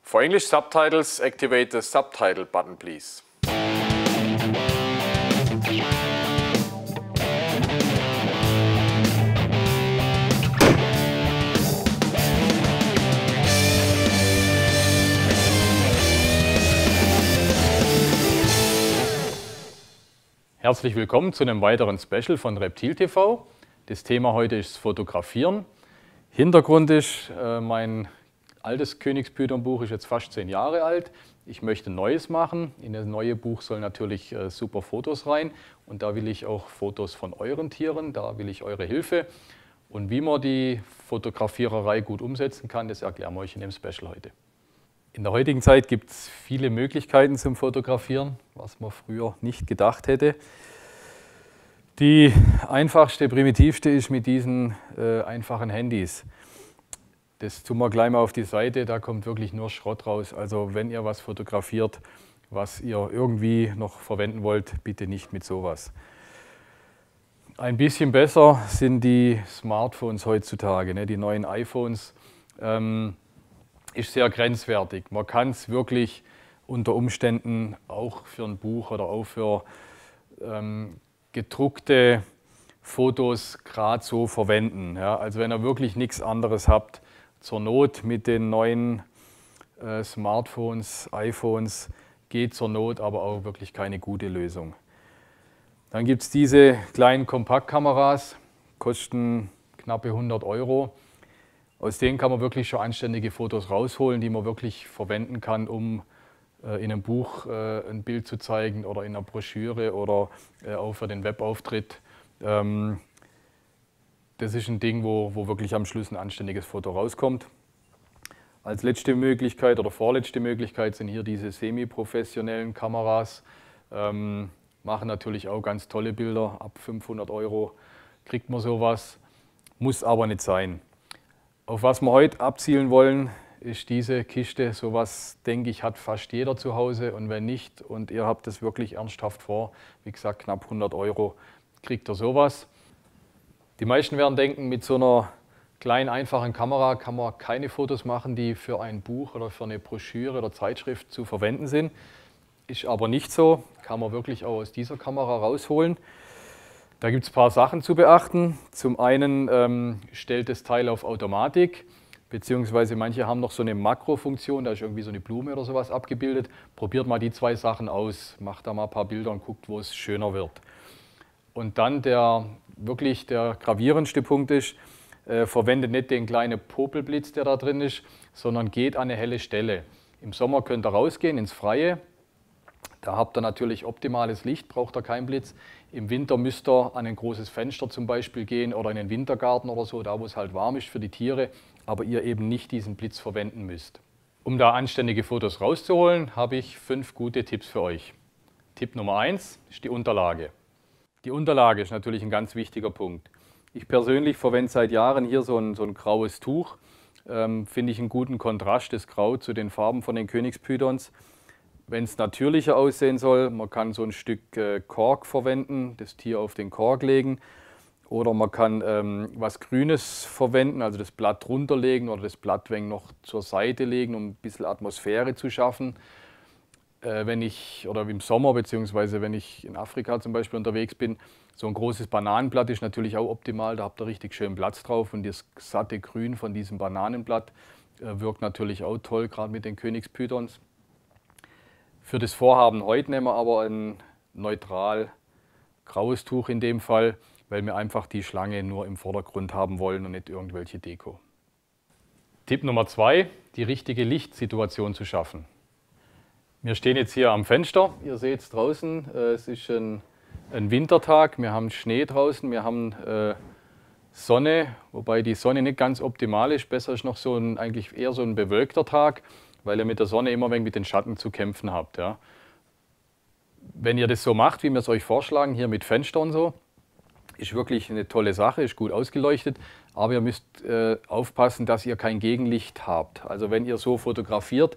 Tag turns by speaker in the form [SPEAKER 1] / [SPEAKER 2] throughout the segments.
[SPEAKER 1] For English subtitles, activate the subtitle button, please.
[SPEAKER 2] Herzlich willkommen zu einem weiteren Special von Reptil TV. Das Thema heute ist Fotografieren. Hintergrund ist, mein altes Königspython-Buch ist jetzt fast 10 Jahre alt. Ich möchte ein neues machen. In das neue Buch sollen natürlich super Fotos rein. Und da will ich auch Fotos von euren Tieren, da will ich eure Hilfe. Und wie man die Fotografiererei gut umsetzen kann, das erklären wir euch in dem Special heute. In der heutigen Zeit gibt es viele Möglichkeiten zum Fotografieren, was man früher nicht gedacht hätte. Die einfachste, primitivste ist mit diesen einfachen Handys. Das tun wir gleich mal auf die Seite, da kommt wirklich nur Schrott raus. Also wenn ihr was fotografiert, was ihr irgendwie noch verwenden wollt, bitte nicht mit sowas. Ein bisschen besser sind die Smartphones heutzutage, ne? Die neuen iPhones. Ist sehr grenzwertig. Man kann es wirklich unter Umständen auch für ein Buch oder auch für gedruckte Fotos gerade so verwenden. Ja? Also wenn ihr wirklich nichts anderes habt, zur Not mit den neuen Smartphones, iPhones geht zur Not, aber auch wirklich keine gute Lösung. Dann gibt es diese kleinen Kompaktkameras, kosten knappe 100 €. Aus denen kann man wirklich schon anständige Fotos rausholen, die man wirklich verwenden kann, um in einem Buch ein Bild zu zeigen oder in einer Broschüre oder auch für den Webauftritt. Das ist ein Ding, wo wirklich am Schluss ein anständiges Foto rauskommt. Als letzte Möglichkeit oder vorletzte Möglichkeit sind hier diese semi-professionellen Kameras. Machen natürlich auch ganz tolle Bilder. Ab 500 € kriegt man sowas, muss aber nicht sein. Auf was wir heute abzielen wollen, ist diese Kiste. Sowas, denke ich, hat fast jeder zu Hause. Und wenn nicht und ihr habt das wirklich ernsthaft vor, wie gesagt, knapp 100 €, kriegt ihr sowas. Die meisten werden denken, mit so einer kleinen, einfachen Kamera kann man keine Fotos machen, die für ein Buch oder für eine Broschüre oder Zeitschrift zu verwenden sind. Ist aber nicht so, kann man wirklich auch aus dieser Kamera rausholen. Da gibt es ein paar Sachen zu beachten. Zum einen stellt das Teil auf Automatik, beziehungsweise manche haben noch so eine Makrofunktion, da ist irgendwie so eine Blume oder sowas abgebildet. Probiert mal die 2 Sachen aus, macht da mal ein paar Bilder und guckt, wo es schöner wird. Und dann wirklich der gravierendste Punkt ist, verwendet nicht den kleinen Popelblitz, der da drin ist, sondern geht an eine helle Stelle. Im Sommer könnt ihr rausgehen ins Freie. Da habt ihr natürlich optimales Licht, braucht ihr keinen Blitz. Im Winter müsst ihr an ein großes Fenster zum Beispiel gehen oder in den Wintergarten oder so, da wo es halt warm ist für die Tiere, aber ihr eben nicht diesen Blitz verwenden müsst. Um da anständige Fotos rauszuholen, habe ich 5 gute Tipps für euch. Tipp Nummer 1 ist die Unterlage. Die Unterlage ist natürlich ein ganz wichtiger Punkt. Ich persönlich verwende seit Jahren hier so ein graues Tuch. Finde ich einen guten Kontrast, das Grau zu den Farben von den Königspythons. Wenn es natürlicher aussehen soll, man kann so ein Stück Kork verwenden, das Tier auf den Kork legen. Oder man kann was Grünes verwenden, also das Blatt drunter legen oder das Blatt noch zur Seite legen, um ein bisschen Atmosphäre zu schaffen. Wenn ich, oder im Sommer, beziehungsweise wenn ich in Afrika zum Beispiel unterwegs bin, so ein großes Bananenblatt ist natürlich auch optimal, da habt ihr richtig schön Platz drauf und das satte Grün von diesem Bananenblatt wirkt natürlich auch toll, gerade mit den Königspythons. Für das Vorhaben heute nehmen wir aber ein neutral graues Tuch in dem Fall, weil wir einfach die Schlange nur im Vordergrund haben wollen und nicht irgendwelche Deko. Tipp Nummer 2, die richtige Lichtsituation zu schaffen. Wir stehen jetzt hier am Fenster, ihr seht es draußen, es ist ein Wintertag, wir haben Schnee draußen, wir haben Sonne, wobei die Sonne nicht ganz optimal ist, besser ist noch eigentlich eher so ein bewölkter Tag, weil ihr mit der Sonne immer mit den Schatten zu kämpfen habt. Ja. Wenn ihr das so macht, wie wir es euch vorschlagen, hier mit Fenster und so, ist wirklich eine tolle Sache, ist gut ausgeleuchtet, aber ihr müsst aufpassen, dass ihr kein Gegenlicht habt. Also wenn ihr so fotografiert,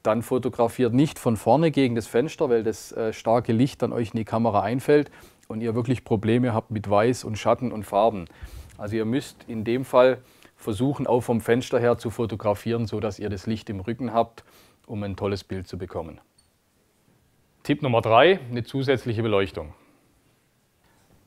[SPEAKER 2] dann fotografiert nicht von vorne gegen das Fenster, weil das starke Licht dann euch in die Kamera einfällt und ihr wirklich Probleme habt mit Weiß und Schatten und Farben. Also ihr müsst in dem Fall versuchen auch vom Fenster her zu fotografieren, sodass ihr das Licht im Rücken habt, um ein tolles Bild zu bekommen. Tipp Nummer 3, eine zusätzliche Beleuchtung.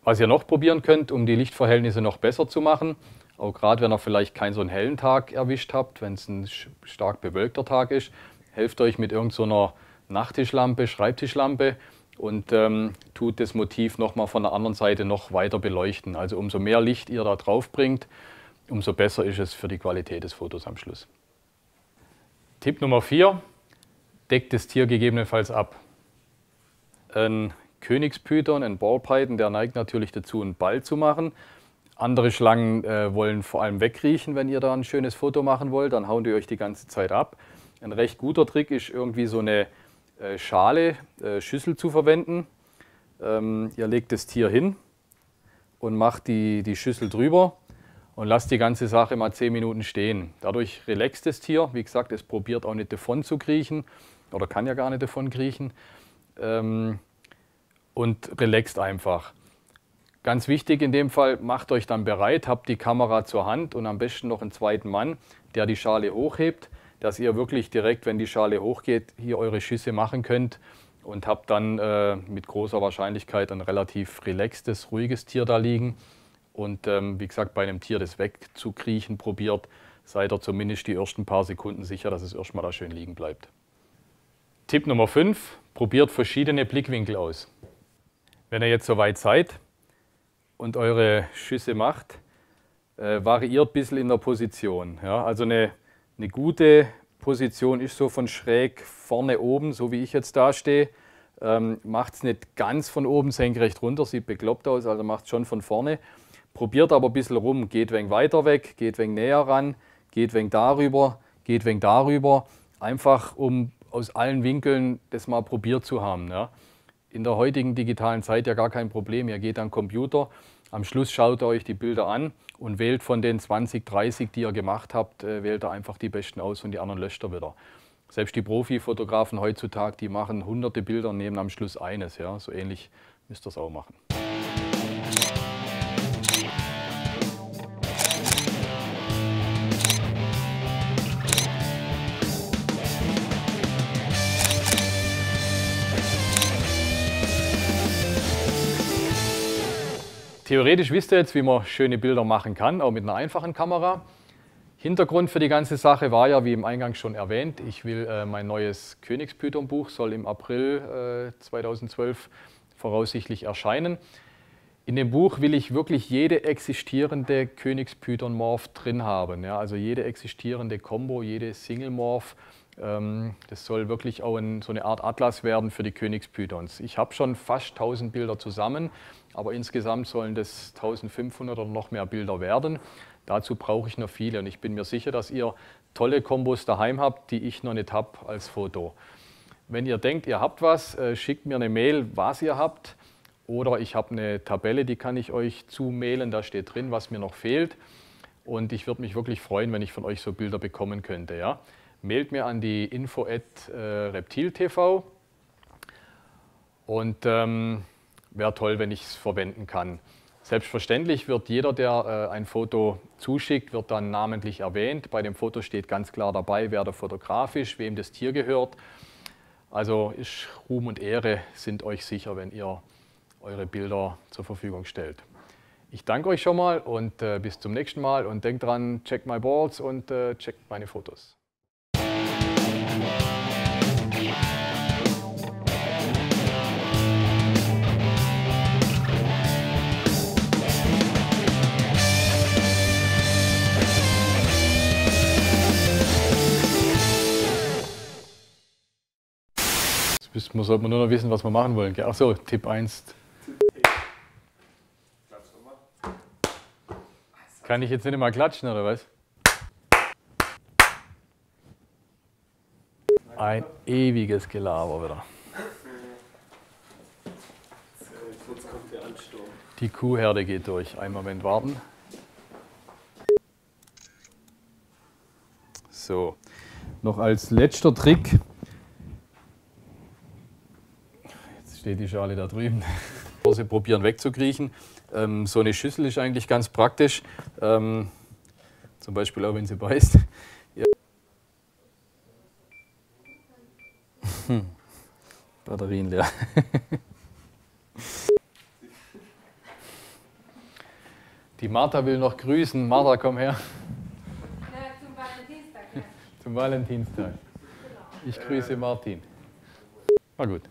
[SPEAKER 2] Was ihr noch probieren könnt, um die Lichtverhältnisse noch besser zu machen, auch gerade wenn ihr vielleicht keinen so einen hellen Tag erwischt habt, wenn es ein stark bewölkter Tag ist, helft euch mit irgendeiner Nachttischlampe, Schreibtischlampe und tut das Motiv nochmal von der anderen Seite noch weiter beleuchten. Also umso mehr Licht ihr da drauf bringt, umso besser ist es für die Qualität des Fotos am Schluss. Tipp Nummer 4, deckt das Tier gegebenenfalls ab. Ein Königspython, ein Ballpython, der neigt natürlich dazu, einen Ball zu machen. Andere Schlangen wollen vor allem wegkriechen, wenn ihr da ein schönes Foto machen wollt, dann hauen die euch die ganze Zeit ab. Ein recht guter Trick ist irgendwie so eine Schale, Schüssel zu verwenden. Ihr legt das Tier hin und macht die Schüssel drüber und lasst die ganze Sache mal 10 Minuten stehen. Dadurch relaxt das Tier. Wie gesagt, es probiert auch nicht davon zu kriechen oder kann ja gar nicht davon kriechen. Und relaxt einfach. Ganz wichtig in dem Fall, macht euch dann bereit, habt die Kamera zur Hand und am besten noch einen zweiten Mann, der die Schale hochhebt, dass ihr wirklich direkt, wenn die Schale hochgeht, hier eure Schüsse machen könnt und habt dann mit großer Wahrscheinlichkeit ein relativ relaxtes, ruhiges Tier da liegen. Und wie gesagt, bei einem Tier, das wegzukriechen probiert, seid ihr zumindest die ersten paar Sekunden sicher, dass es erstmal da schön liegen bleibt. Tipp Nummer 5, probiert verschiedene Blickwinkel aus. Wenn ihr jetzt soweit seid und eure Schüsse macht, variiert ein bisschen in der Position. Ja, also eine gute Position ist so von schräg vorne oben, so wie ich jetzt da stehe. Macht es nicht ganz von oben senkrecht runter, sieht bekloppt aus, also macht es schon von vorne. Probiert aber ein bisschen rum, geht ein wenig weiter weg, geht ein wenig näher ran, geht ein wenig darüber, geht ein wenig darüber. Einfach um aus allen Winkeln das mal probiert zu haben. Ja. In der heutigen digitalen Zeit ja gar kein Problem. Ihr geht an den Computer, am Schluss schaut ihr euch die Bilder an und wählt von den 20, 30, die ihr gemacht habt, wählt ihr einfach die besten aus und die anderen löscht ihr wieder. Selbst die Profifotografen heutzutage, die machen hunderte Bilder und nehmen am Schluss eines. Ja. So ähnlich müsst ihr es auch machen. Theoretisch wisst ihr jetzt, wie man schöne Bilder machen kann, auch mit einer einfachen Kamera. Hintergrund für die ganze Sache war ja, wie im Eingang schon erwähnt, ich will mein neues Königspython-Buch, soll im April 2012 voraussichtlich erscheinen. In dem Buch will ich wirklich jede existierende Königspython-Morph drin haben. Ja, also jede existierende Combo, jede Single-Morph. Das soll wirklich auch so eine Art Atlas werden für die Königspythons. Ich habe schon fast 1000 Bilder zusammen, aber insgesamt sollen das 1500 oder noch mehr Bilder werden. Dazu brauche ich noch viele und ich bin mir sicher, dass ihr tolle Kombos daheim habt, die ich noch nicht habe als Foto. Wenn ihr denkt, ihr habt was, schickt mir eine Mail, was ihr habt. Oder ich habe eine Tabelle, die kann ich euch zumailen, da steht drin, was mir noch fehlt. Und ich würde mich wirklich freuen, wenn ich von euch so Bilder bekommen könnte. Ja? Mailt mir an die info@reptil.tv und wäre toll, wenn ich es verwenden kann. Selbstverständlich wird jeder, der ein Foto zuschickt, wird dann namentlich erwähnt. Bei dem Foto steht ganz klar dabei, wer der Fotograf ist, wem das Tier gehört. Also ist Ruhm und Ehre sind euch sicher, wenn ihr eure Bilder zur Verfügung stellt. Ich danke euch schon mal und bis zum nächsten Mal und denkt dran, check my balls und checkt meine Fotos. Jetzt sollte man nur noch wissen, was wir machen wollen. Achso, Tipp 1. Kann ich jetzt nicht mal klatschen, oder was? Ein ewiges Gelaber wieder.
[SPEAKER 3] Jetzt kommt der Ansturm.
[SPEAKER 2] Die Kuhherde geht durch. Einen Moment warten. So, noch als letzter Trick. Jetzt steht die Schale da drüben. Sie probieren wegzukriechen. So eine Schüssel ist eigentlich ganz praktisch. Zum Beispiel auch, wenn sie beißt. Ja. Batterien leer. Die Martha will noch grüßen. Martha, komm her.
[SPEAKER 4] Zum Valentinstag, ja.
[SPEAKER 2] Zum Valentinstag. Ich grüße Martin. Na gut.